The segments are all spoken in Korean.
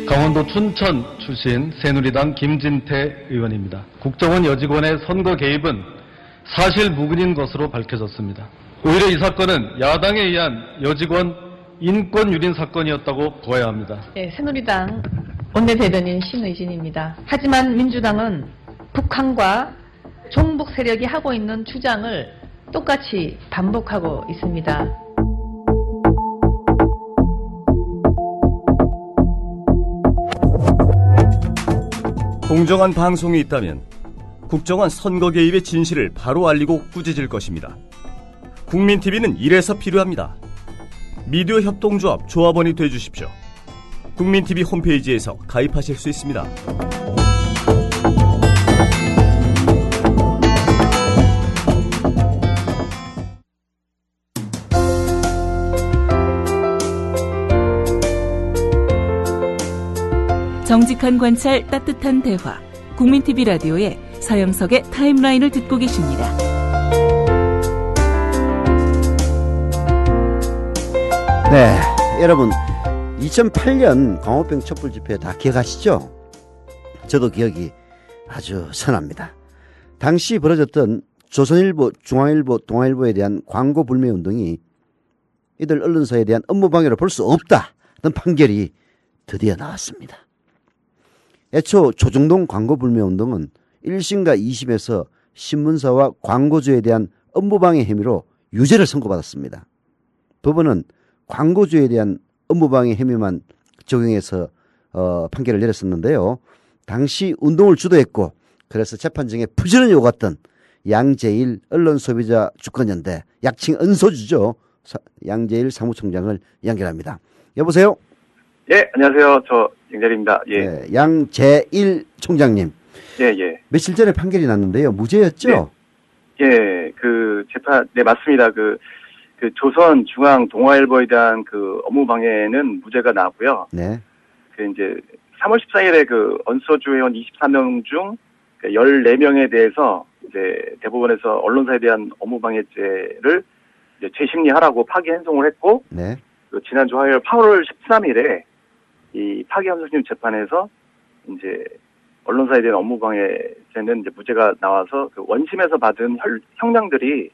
강원도 춘천 출신 새누리당 김진태 의원입니다. 국정원 여직원의 선거 개입은 사실 무근인 것으로 밝혀졌습니다. 오히려 이 사건은 야당에 의한 여직원 인권 유린 사건이었다고 보아야 합니다. 네, 새누리당 원내대변인 신의진입니다. 하지만 민주당은 북한과 종북 세력이 하고 있는 주장을 똑같이 반복하고 있습니다. 공정한 방송이 있다면 국정원 선거 개입의 진실을 바로 알리고 꾸짖을 것입니다. 국민TV는 이래서 필요합니다. 미디어 협동조합 조합원이 되어주십시오. 국민TV 홈페이지에서 가입하실 수 있습니다. 정직한 관찰, 따뜻한 대화. 국민TV 라디오의 서영석의 타임라인을 듣고 계십니다. 네, 여러분 2008년 광우병 촛불 집회 다 기억하시죠? 저도 기억이 아주 선합니다. 당시 벌어졌던 조선일보, 중앙일보, 동아일보에 대한 광고 불매 운동이 이들 언론사에 대한 업무 방해로 볼 수 없다는 판결이 드디어 나왔습니다. 애초 조중동 광고 불매 운동은 1심과 2심에서 신문사와 광고주에 대한 업무방해 혐의로 유죄를 선고받았습니다. 법원은 광고주에 대한 업무방해 혐의만 적용해서 판결을 내렸었는데요. 당시 운동을 주도했고 그래서 재판정에 부지런히 오갔던 양제일 언론소비자 주권연대, 약칭 은소주죠. 양제일 사무총장을 연결합니다. 여보세요? 예, 안녕하세요. 저 양제일입니다. 예. 네, 양제일 총장님. 예, 예. 며칠 전에 판결이 났는데요. 무죄였죠? 네. 예, 그 재판, 네, 맞습니다. 그 조선, 중앙, 동아일보에 대한 그 업무 방해는 무죄가 나왔고요. 네. 그 이제 3월 14일에 그 언소주 회원 24명 중 14명에 대해서 이제 대법원에서 언론사에 대한 업무 방해죄를 이제 재심리하라고 파기 행송을 했고, 네. 그 지난주 화요일 8월 13일에 이 파기 함수심 재판에서 이제 언론사에 대한 업무방해죄는 이제 무죄가 나와서 그 원심에서 받은 형량들이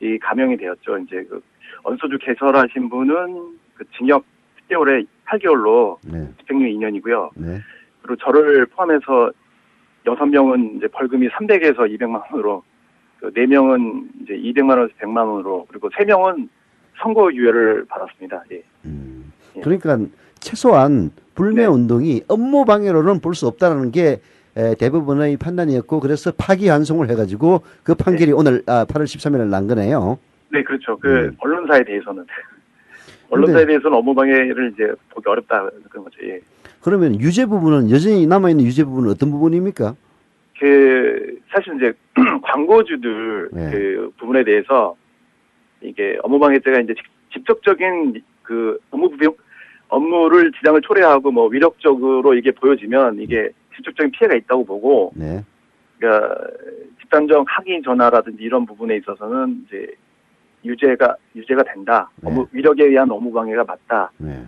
이 감형이 되었죠. 이제 그 언소주 개설하신 분은 그 징역 10개월에 8개월로 네. 집행유 2년이고요. 네. 그리고 저를 포함해서 6명은 이제 벌금이 300에서 200만 원으로, 그 4명은 이제 200만 원에서 100만 원으로, 그리고 3명은 선고유예를 받았습니다. 예. 예. 그러니까 최소한 불매 네. 운동이 업무 방해로는 볼 수 없다는 게 대부분의 판단이었고, 그래서 파기환송을 해가지고 그 판결이 네. 오늘 8월 13일에 난 거네요. 네, 그렇죠. 그 언론사에 대해서는 언론사에 대해서는 업무 방해를 이제 보기 어렵다 그런 거죠. 예. 그러면 유죄 부분은 여전히 남아 있는 유죄 부분은 어떤 부분입니까? 그 사실 이제 광고주들 네. 그 부분에 대해서 이게 업무방해죄가 이제 직접적인 그 업무를 지장을 초래하고 뭐 위력적으로 이게 보여지면 이게 직접적인 피해가 있다고 보고, 네. 그러니까 집단적 항의 전화라든지 이런 부분에 있어서는 이제 유죄가 된다. 네. 위력에 의한 업무방해가 맞다. 네.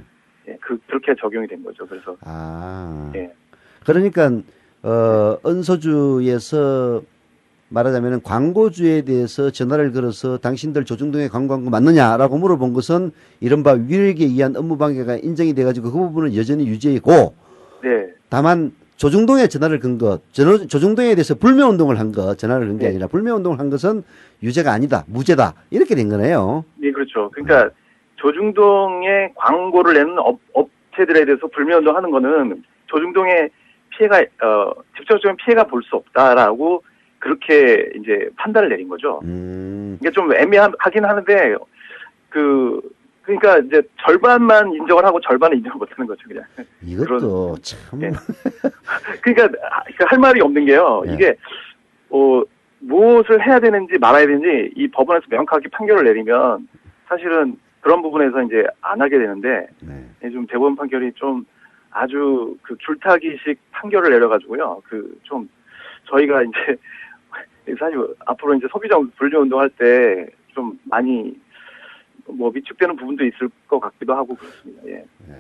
예, 그렇게 적용이 된 거죠. 그래서 예. 그러니까 은소주에서 말하자면 광고주에 대해서 전화를 걸어서 당신들 조중동에 광고한 거 맞느냐라고 물어본 것은 이른바 위력에 의한 업무방해가 인정이 돼가지고 그 부분은 여전히 유죄이고, 네. 다만 조중동에 전화를 건 것, 조중동에 대해서 불매운동을 한 것, 전화를 건 게 아니라 불매운동을 한 것은 유죄가 아니다, 무죄다, 이렇게 된 거네요. 네, 그렇죠. 그러니까 조중동에 광고를 내는 업체들에 대해서 불매운동 하는 거는 조중동에 피해가, 직접적인 피해가 볼 수 없다라고 그렇게 이제 판단을 내린 거죠. 이게 좀 애매하긴 하는데, 그러니까 이제 절반만 인정을 하고 절반은 인정을 못 하는 거죠, 그냥. 이것도 참. 예. 그러니까 할 말이 없는 게요. 네. 이게, 무엇을 해야 되는지 말아야 되는지 이 법원에서 명확하게 판결을 내리면 사실은 그런 부분에서 이제 안 하게 되는데, 네. 좀 대법원 판결이 좀 아주 그 줄타기식 판결을 내려가지고요. 좀 저희가 이제 사실 앞으로 이제 소비자 분리 운동할 때 좀 많이 뭐 위축되는 부분도 있을 것 같기도 하고 그렇습니다. 예. 네.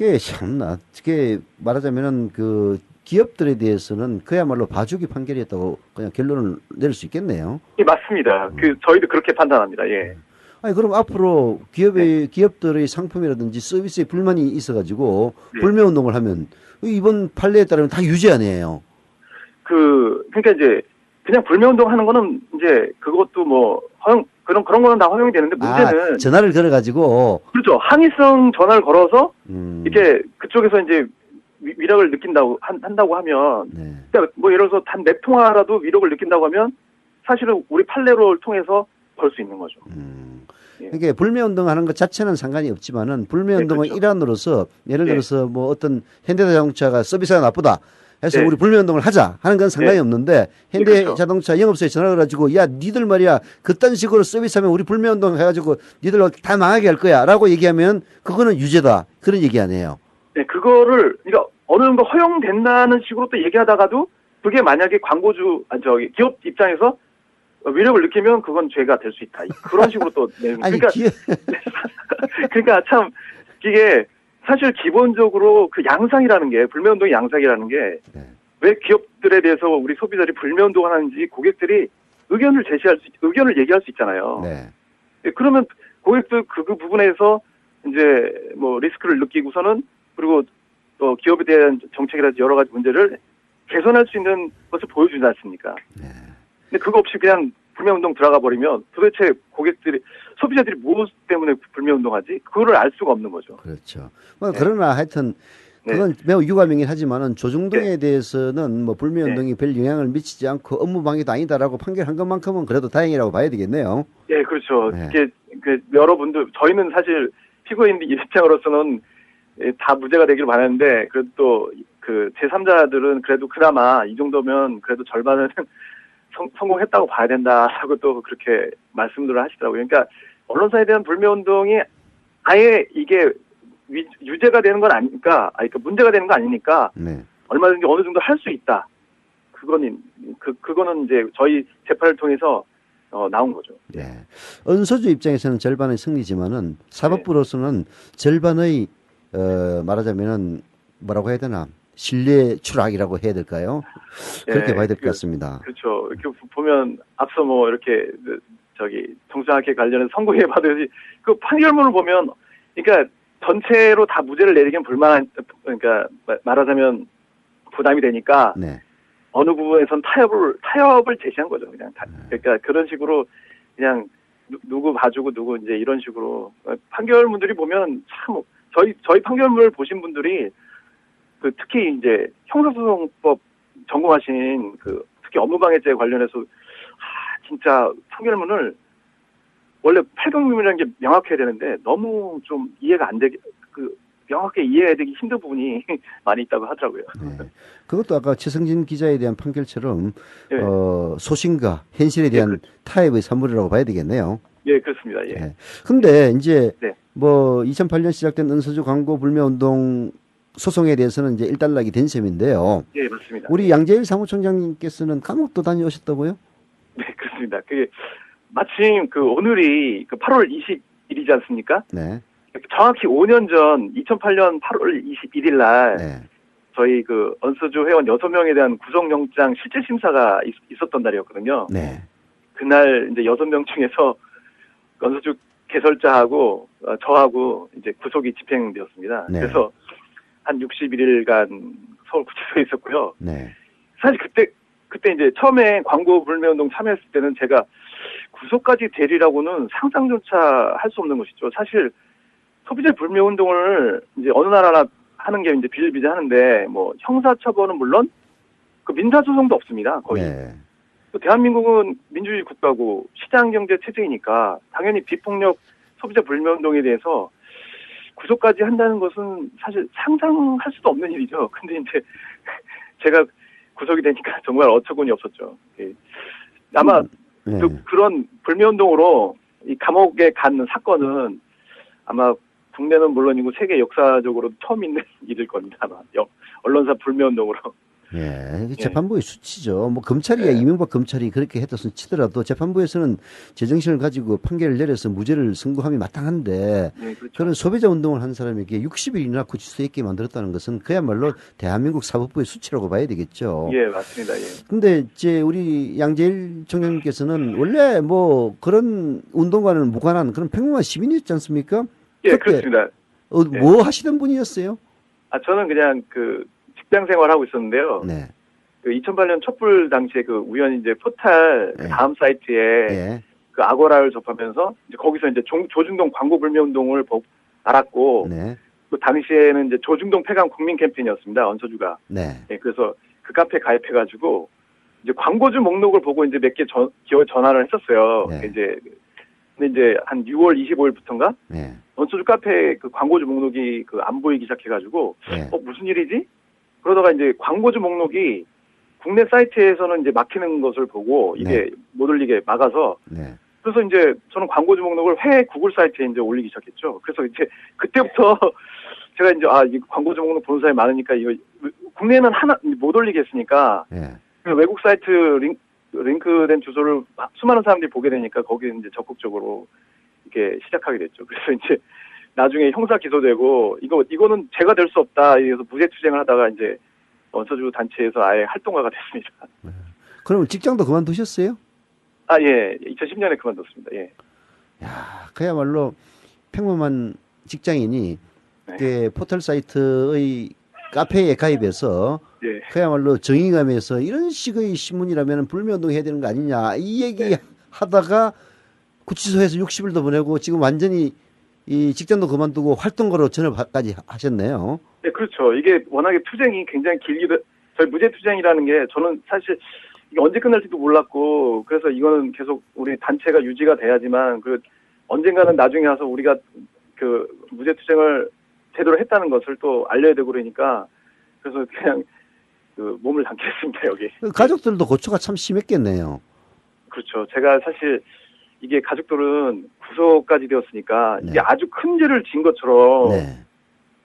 그게 참나. 그게 말하자면은 그 기업들에 대해서는 그야말로 봐주기 판결이었다고 그냥 결론을 내릴 수 있겠네요. 예, 맞습니다. 저희도 그렇게 판단합니다. 예. 아니, 그럼 앞으로 기업들의 상품이라든지 서비스에 불만이 있어가지고 네. 불매 운동을 하면 이번 판례에 따르면 다 유죄 아니에요? 그러니까 이제 그냥 불매 운동하는 거는 이제 그것도 뭐 그런 거는 다 허용이 되는데 문제는 전화를 걸어가지고 그렇죠. 항의성 전화를 걸어서 이게 그쪽에서 이제 위력을 느낀다고 한다고 하면 네. 그러니까 뭐 예를 들어서 단 몇 통화라도 위력을 느낀다고 하면 사실은 우리 판례를 통해서 벌 수 있는 거죠. 예. 이게 불매 운동하는 것 자체는 상관이 없지만은 불매 운동의 그렇죠. 일환으로서 예를 네. 들어서 뭐 어떤 현대자동차가 서비스가 나쁘다 해서 네. 우리 불매 운동을 하자 하는 건 상관이 네. 없는데 현대자동차 영업소에 전화를 가지고 야 니들 말이야 그딴 식으로 서비스하면 우리 불매 운동 해가지고 니들 다 망하게 할 거야라고 얘기하면 그거는 유죄다 그런 얘기 아니에요. 네, 그거를 그러니까 어느 정도 허용된다는 식으로 또 얘기하다가도 그게 만약에 기업 입장에서 위력을 느끼면 그건 죄가 될 수 있다. 그런 식으로 또 아니, 그러니까 그러니까 참 이게 사실 기본적으로 그 양상이라는 게 불매운동의 양상이라는 게 왜 기업들에 대해서 우리 소비자들이 불매운동을 하는지 고객들이 의견을 얘기할 수 있잖아요. 네. 그러면 고객들 그 부분에서 이제 뭐 리스크를 느끼고서는 그리고 또 기업에 대한 정책이라든지 여러 가지 문제를 개선할 수 있는 것을 보여주지 않습니까? 네. 근데 그거 없이 그냥 불매운동 들어가 버리면 도대체 소비자들이 무엇 때문에 불매운동하지? 그거를 알 수가 없는 거죠. 그렇죠. 뭐 그러나 하여튼 네. 그건 매우 유감이긴 하지만은 조중동에 네. 대해서는 뭐 불매운동이 별 영향을 미치지 않고 업무방해도 아니다라고 판결한 것만큼은 그래도 다행이라고 봐야 되겠네요. 네, 그렇죠. 네. 이게 여러분들 저희는 사실 피고인 입장으로서는 다 무죄가 되기를 바라는데 그래도 또 그 제3자들은 그래도 그나마 이 정도면 그래도 절반은 성공했다고 봐야 된다라고 또 그렇게 말씀들을 하시더라고요. 그러니까 언론사에 대한 불매운동이 아예 이게 유죄가 되는 건 아니니까, 그러니까 문제가 되는 거 아니니까 네. 얼마든지 어느 정도 할 수 있다. 그거는 이제 저희 재판을 통해서 나온 거죠. 네. 은소주 입장에서는 절반의 승리지만은 사법부로서는 절반의 말하자면은 뭐라고 해야 되나 신뢰 추락이라고 해야 될까요? 그렇게 봐야 될 것 같습니다. 그렇죠. 이렇게 보면 앞서 뭐 이렇게 정상학회 관련해서 선고해 봐도지 그 판결문을 보면 그러니까 전체로 다 무죄를 내리기엔 그러니까 말하자면 부담이 되니까 네. 어느 부분에선 타협을 제시한 거죠. 그냥 그러니까 그런 식으로 그냥 누구 봐주고 누구 이제 이런 식으로 판결문들이 보면 참 저희 판결문을 보신 분들이 특히 이제 형사소송법 전공하신 특히 업무방해죄 관련해서 진짜 판결문을 원래 8경림이라는 게 명확해야 되는데 너무 좀 이해가 안 되게 명확하게 이해해야 되기 힘든 부분이 많이 있다고 하더라고요. 네. 그것도 아까 최승진 기자에 대한 판결처럼 네. 소신과 현실에 대한 타협의 산물이라고 봐야 되겠네요. 예, 그렇습니다. 예. 네. 근데 이제 네. 뭐 2008년 시작된 은소주 광고 불매운동 소송에 대해서는 이제 일단락이 된 셈인데요. 예, 맞습니다. 우리 양재일 사무총장님께서는 감옥도 다녀오셨다고요? 네, 그렇습니다. 마침 오늘이 8월 20일이지 않습니까? 네. 정확히 5년 전 2008년 8월 21일 날 네. 저희 언소주 회원 6명에 대한 구속영장 실질 심사가 있었던 날이었거든요. 네. 그날 이제 6명 중에서 언소주 개설자하고 저하고 이제 구속이 집행되었습니다. 네. 그래서 한 61일간 서울구치소에 있었고요. 네. 사실 그때 이제 처음에 광고 불매운동 참여했을 때는 제가 구속까지 되리라고는 상상조차 할 수 없는 것이죠. 사실 소비자 불매운동을 이제 어느 나라나 하는 게 이제 비일비재하는데 뭐 형사처벌은 물론 민사소송도 없습니다. 거의. 네. 또 대한민국은 민주주의 국가고 시장경제 체제이니까 당연히 비폭력 소비자 불매운동에 대해서 구속까지 한다는 것은 사실 상상할 수도 없는 일이죠. 근데 이제 제가 구속이 되니까 정말 어처구니 없었죠. 아마 네. 그런 불매운동으로 이 감옥에 간 사건은 아마 국내는 물론이고 세계 역사적으로 처음 있는 일일 겁니다. 아마 언론사 불매운동으로 예, 재판부의 수치죠. 뭐 검찰이 이명박 검찰이 그렇게 했다손 치더라도 재판부에서는 제정신을 가지고 판결을 내려서 무죄를 선고함이 마땅한데 네, 그렇죠. 그런 소비자 운동을 한 사람에게 60일이나 구치소에 있게 만들었다는 것은 그야말로 대한민국 사법부의 수치라고 봐야 되겠죠. 예, 맞습니다. 예. 근데 이제 우리 양재일 총장님께서는 원래 뭐 그런 운동과는 무관한 그런 평범한 시민이었지 않습니까? 예, 그때 그렇습니다. 뭐 하시던 분이었어요? 저는 그냥 그 직장 생활하고 있었는데요. 네. 그 2008년 촛불 당시에 그 우연히 이제 포탈 그 네. 다음 사이트에 예. 그 아고라를 접하면서 이제 거기서 이제 조중동 광고 불매 운동을 알았고 네. 그 당시에는 이제 조중동 폐강 국민 캠페인이었습니다. 언서주가. 네. 예, 그래서 그 카페에 가입해가지고 이제 광고주 목록을 보고 이제 몇 개 기호 전화를 했었어요. 네. 근데 이제 한 6월 25일부터인가 네. 언서주 카페 그 광고주 목록이 그 안 보이기 시작해가지고 네. 무슨 일이지? 그러다가 이제 광고주 목록이 국내 사이트에서는 이제 막히는 것을 보고 이게 못 올리게 막아서 네. 그래서 이제 저는 광고주 목록을 해외 구글 사이트에 이제 올리기 시작했죠. 그래서 이제 그때부터 제가 이제 이 광고주 목록 보는 사람이 많으니까 이거 국내는 하나 못 올리게 했으니까 네. 외국 사이트 링크된 주소를 수많은 사람들이 보게 되니까 거기에 이제 적극적으로 이렇게 시작하게 됐죠. 그래서 이제 나중에 형사 기소되고 이거는 제가 될 수 없다. 이래서 무죄 투쟁을 하다가 이제 언서주 단체에서 아예 활동가가 됐습니다. 그럼 직장도 그만두셨어요? 예. 2010년에 그만뒀습니다. 예. 야, 그야말로 평범한 직장인이 네. 그 포털 사이트의 카페에 가입해서 예. 그야말로 정의감에서 이런 식의 신문이라면 불매운동 해야 되는 거 아니냐 이 얘기 하다가 구치소에서 60일도 보내고 지금 완전히 이 직장도 그만두고 활동가로 전업까지 하셨네요. 네, 그렇죠. 이게 워낙에 투쟁이 굉장히 저희 무죄 투쟁이라는 게 저는 사실 이게 언제 끝날지도 몰랐고 그래서 이거는 계속 우리 단체가 유지가 돼야지만 언젠가는 나중에 와서 우리가 그 무죄 투쟁을 제대로 했다는 것을 또 알려야 되고 그러니까 그래서 그냥 그 몸을 담겠습니다 여기. 가족들도 고초가 참 심했겠네요. 그렇죠. 제가 사실 이게 가족들은 구속까지 되었으니까 이게 아주 큰 죄를 지은 것처럼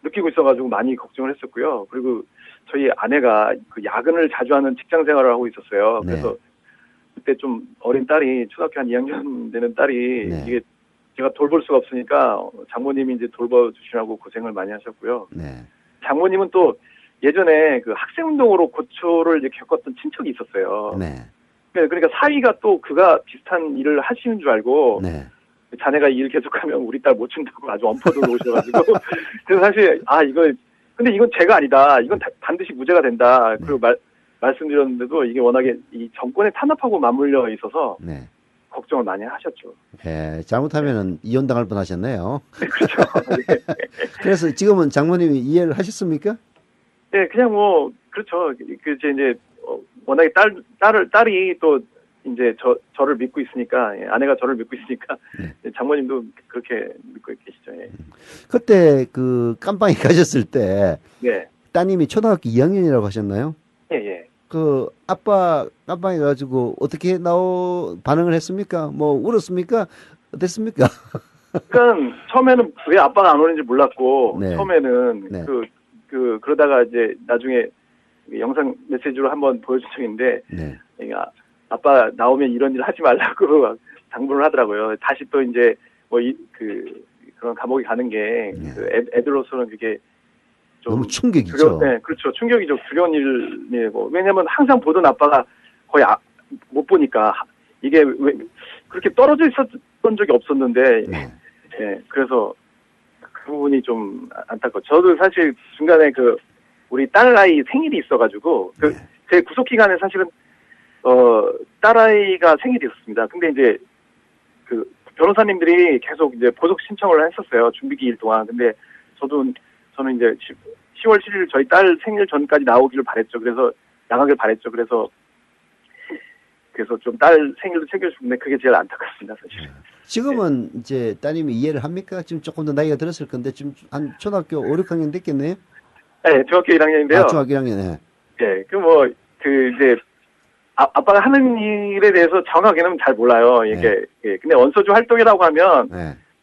느끼고 있어가지고 많이 걱정을 했었고요. 그리고 저희 아내가 그 야근을 자주 하는 직장 생활을 하고 있었어요. 그래서 그때 좀 어린 딸이 초등학교 한 2학년 되는 딸이 이게 제가 돌볼 수가 없으니까 장모님이 이제 돌봐주시라고 고생을 많이 하셨고요. 장모님은 또 예전에 그 학생운동으로 고초를 이제 겪었던 친척이 있었어요. 그러니까 사위가 또 그가 비슷한 일을 하시는 줄 알고 자네가 일 계속하면 우리 딸 못 준다고 아주 엄포도 놓으셔가지고 그래서 사실 근데 이건 죄가 아니다. 이건 반드시 무죄가 된다. 그리고 말씀드렸는데도 이게 워낙에 이 정권에 탄압하고 맞물려 있어서 걱정을 많이 하셨죠. 예, 잘못하면은 이혼당할 뻔하셨네요. 네, 그렇죠. 그래서 지금은 장모님이 이해를 하셨습니까? 네, 그냥 그렇죠. 이제 워낙에 딸이 또 이제 저를 믿고 있으니까 아내가 저를 믿고 있으니까 장모님도 그렇게 믿고 계시죠. 예. 그때 그 깜빵에 가셨을 때 따님이 초등학교 2학년이라고 하셨나요? 예. 그 아빠 깜빵에 가지고 어떻게 반응을 했습니까? 뭐 울었습니까? 어땠습니까? 그러니까 처음에는 왜 아빠가 안 오는지 몰랐고 처음에는 그러다가 이제 나중에 영상 메시지로 한번 보여준 적이 있는데 그러니까 아빠 나오면 이런 일 하지 말라고 당부를 하더라고요. 다시 또 이제 그런 감옥에 가는 게 애들로서는 그게 좀 너무 충격이죠. 네, 그렇죠. 충격이죠. 두려운 일이고 왜냐하면 항상 보던 아빠가 거의 못 보니까 이게 왜 그렇게 떨어져 있었던 적이 없었는데 그래서 그 부분이 좀 안타까워. 저도 사실 중간에 우리 딸아이 생일이 있어가지고 제 구속 기간에 사실은 딸아이가 생일이 있었습니다. 근데 이제 그 변호사님들이 계속 이제 보석 신청을 했었어요. 준비 기일 동안. 근데 저는 이제 10월 7일 저희 딸 생일 전까지 나오기를 바랬죠. 그래서 나가길 바랬죠. 그래서 좀 딸 생일도 챙겨주는데 그게 제일 안타깝습니다, 사실. 지금은 이제 따님이 이해를 합니까? 지금 조금 더 나이가 들었을 건데 지금 한 초등학교 5, 6학년 됐겠네요? 네, 중학교 1학년인데요. 중학교 1학년, 네, 이제 아빠가 하는 일에 대해서 정확하게는 잘 몰라요. 이게 근데 언서주 활동이라고 하면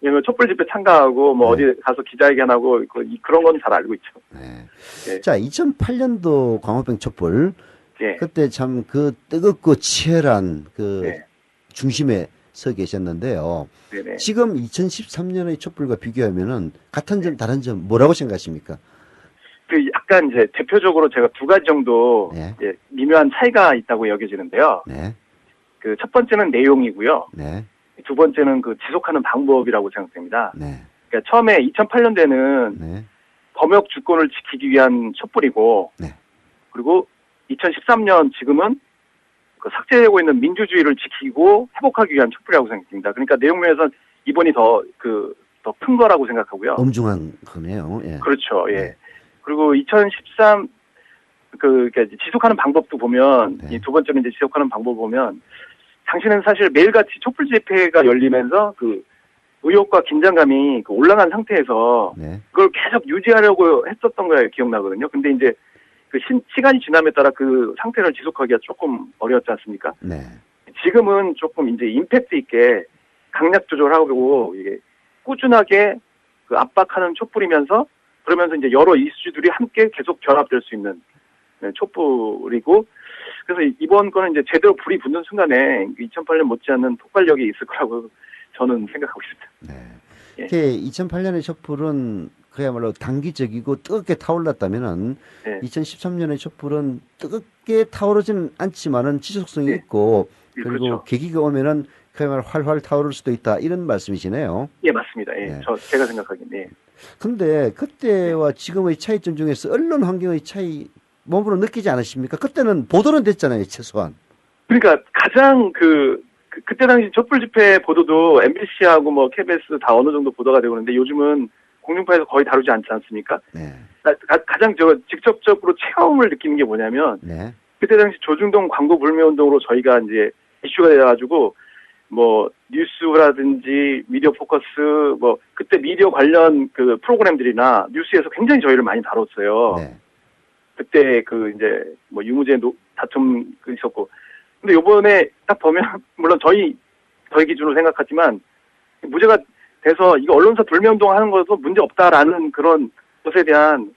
왜냐면 촛불 집회 참가하고 뭐 네. 어디 가서 기자회견하고 그런 건 잘 알고 있죠. 네. 예. 자, 2008년도 광우병 촛불. 예. 그때 참 그 뜨겁고 치열한 그 네. 중심에 서 계셨는데요. 네네. 지금 2013년의 촛불과 비교하면은 같은 점, 다른 점 뭐라고 생각하십니까? 그 약간 이제 대표적으로 제가 두 가지 정도 네. 이제 미묘한 차이가 있다고 여겨지는데요. 네. 그 첫 번째는 내용이고요. 네. 두 번째는 그 지속하는 방법이라고 생각됩니다. 네. 그러니까 처음에 2008년대는 네. 검역 주권을 지키기 위한 촛불이고, 네. 그리고 2013년 지금은 그 삭제되고 있는 민주주의를 지키고 회복하기 위한 촛불이라고 생각됩니다. 그러니까 내용 면에서 이번이 더 큰 거라고 생각하고요. 엄중한 거네요. 예. 그렇죠. 예. 네. 그리고 2013 그러니까 지속하는 방법도 보면 네. 이 두 번째는 이제 지속하는 방법 보면 당시는 사실 매일같이 촛불 집회가 열리면서 그 의혹과 긴장감이 그 올라간 상태에서 네. 그걸 계속 유지하려고 했었던 거 기억나거든요. 근데 이제 그 시간이 지남에 따라 그 상태를 지속하기가 조금 어려웠지 않습니까? 네. 지금은 조금 이제 임팩트 있게 강약 조절하고 이게 꾸준하게 그 압박하는 촛불이면서 그러면서 이제 여러 이슈들이 함께 계속 결합될 수 있는 촛불이고, 그래서 이번 거는 이제 제대로 불이 붙는 순간에 2008년 못지않은 폭발력이 있을 거라고 저는 생각하고 있습니다. 네. 예. 2008년의 촛불은 그야말로 단기적이고 뜨겁게 타올랐다면은 네. 2013년의 촛불은 뜨겁게 타오르지는 않지만은 지속성이 네. 있고 예, 그리고 그렇죠. 계기가 오면은 그야말로 활활 타오를 수도 있다 이런 말씀이시네요. 예, 맞습니다. 예. 네. 제가 생각하기엔, 예. 근데 그때와 지금의 차이점 중에서 언론 환경의 차이 몸으로 느끼지 않으십니까? 그때는 보도는 됐잖아요, 최소한. 그러니까 가장 그때 당시 촛불 집회 보도도 MBC하고 뭐 KBS 다 어느 정도 보도가 되고 있는데 요즘은 공중파에서 거의 다루지 않지 않습니까? 네. 가장 직접적으로 체험을 느끼는 게 뭐냐면 네. 그때 당시 조중동 광고 불매 운동으로 저희가 이제 이슈가 돼가지고 뭐 뉴스라든지 미디어 포커스 뭐 그때 미디어 관련 그 프로그램들이나 뉴스에서 굉장히 저희를 많이 다뤘어요. 네. 그때 이제 뭐 유무죄 다툼 있었고. 근데 요번에 딱 보면 물론 저희 기준으로 생각하지만 무죄가 돼서 이거 언론사 불매 운동 하는 것도 문제 없다라는 그런 것에 대한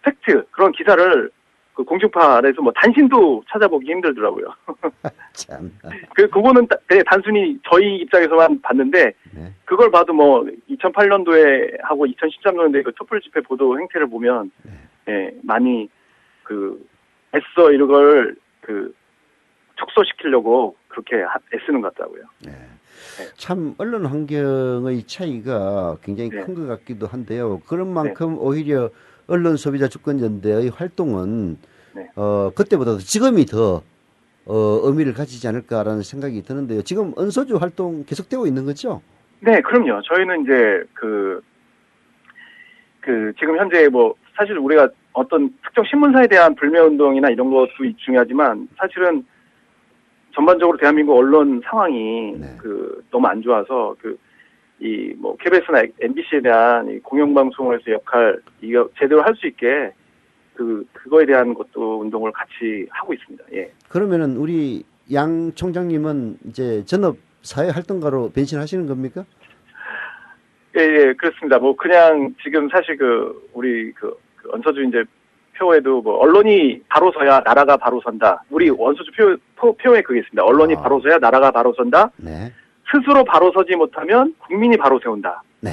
팩트 그런 기사를 그 공중파에서 뭐 단신도 찾아보기 힘들더라고요. 참. 그거는 단순히 저희 입장에서만 봤는데 네. 그걸 봐도 뭐 2008년도에 하고 2013년도에 그 촛불 집회 보도 행태를 보면 예, 많이 애써 이런 걸 축소시키려고 그렇게 애쓰는 것 같더라고요. 네. 참 언론 환경의 차이가 굉장히 네. 큰 것 같기도 한데요. 그런 만큼 오히려 언론 소비자 주권 연대의 활동은 네. 그때보다도 지금이 더 의미를 가지지 않을까라는 생각이 드는데요. 지금 은소주 활동 계속되고 있는 거죠? 네, 그럼요. 저희는 이제 지금 현재 뭐 사실 우리가 어떤 특정 신문사에 대한 불매 운동이나 이런 것도 중요하지만 사실은 전반적으로 대한민국 언론 상황이 네. 너무 안 좋아서 뭐 KBS나 MBC에 대한 이 공영방송에서 역할 이거 제대로 할 수 있게 그거에 대한 것도 운동을 같이 하고 있습니다. 예. 그러면은 우리 양 총장님은 이제 전업 사회 활동가로 변신하시는 겁니까? 예, 그렇습니다. 뭐 그냥 지금 사실 우리 원서주 이제 표에도 뭐 언론이 바로 서야 나라가 바로 선다. 우리 원서주 표에 그게 있습니다. 언론이 바로 서야 나라가 바로 선다. 네. 스스로 바로 서지 못하면 국민이 바로 세운다. 네.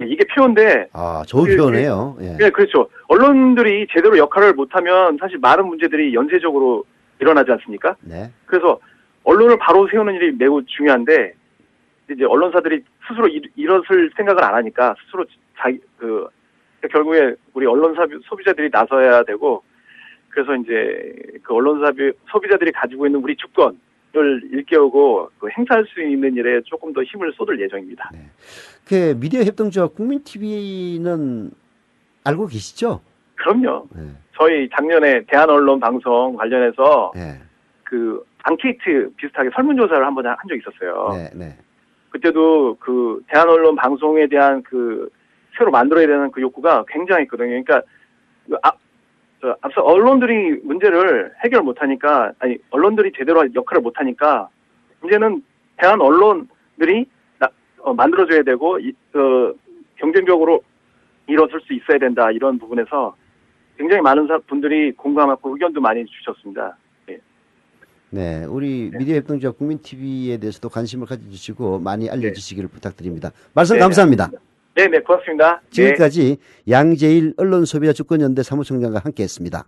이게 표인데. 좋은 표현이에요. 예. 네, 그렇죠. 언론들이 제대로 역할을 못하면 사실 많은 문제들이 연쇄적으로 일어나지 않습니까? 네. 그래서 언론을 바로 세우는 일이 매우 중요한데 이제 언론사들이 스스로 이것을 생각을 안 하니까 스스로 결국에 우리 언론사 소비자들이 나서야 되고 그래서 이제 그 언론사 소비자들이 가지고 있는 우리 주권을 일깨우고 행사할 수 있는 일에 조금 더 힘을 쏟을 예정입니다. 네. 미디어 협동조합 국민TV는 알고 계시죠? 그럼요. 네. 저희 작년에 대한언론 방송 관련해서 네. 앙케이트 비슷하게 설문조사를 한 적 있었어요. 네. 네. 그때도 대한언론 방송에 대한 새로 만들어야 되는 욕구가 굉장했거든요. 그러니까 앞서 언론들이 문제를 해결 못하니까 언론들이 제대로 역할을 못하니까 이제는 대한 언론들이 만들어줘야 되고 경쟁적으로 일어설 수 있어야 된다 이런 부분에서 굉장히 많은 분들이 공감하고 의견도 많이 주셨습니다. 예. 네, 우리 미디어 협동조합 국민 TV에 대해서도 관심을 가져주시고 많이 알려주시기를 부탁드립니다. 말씀 감사합니다. 네, 고맙습니다. 지금까지 양재일 언론소비자 주권연대 사무총장과 함께했습니다.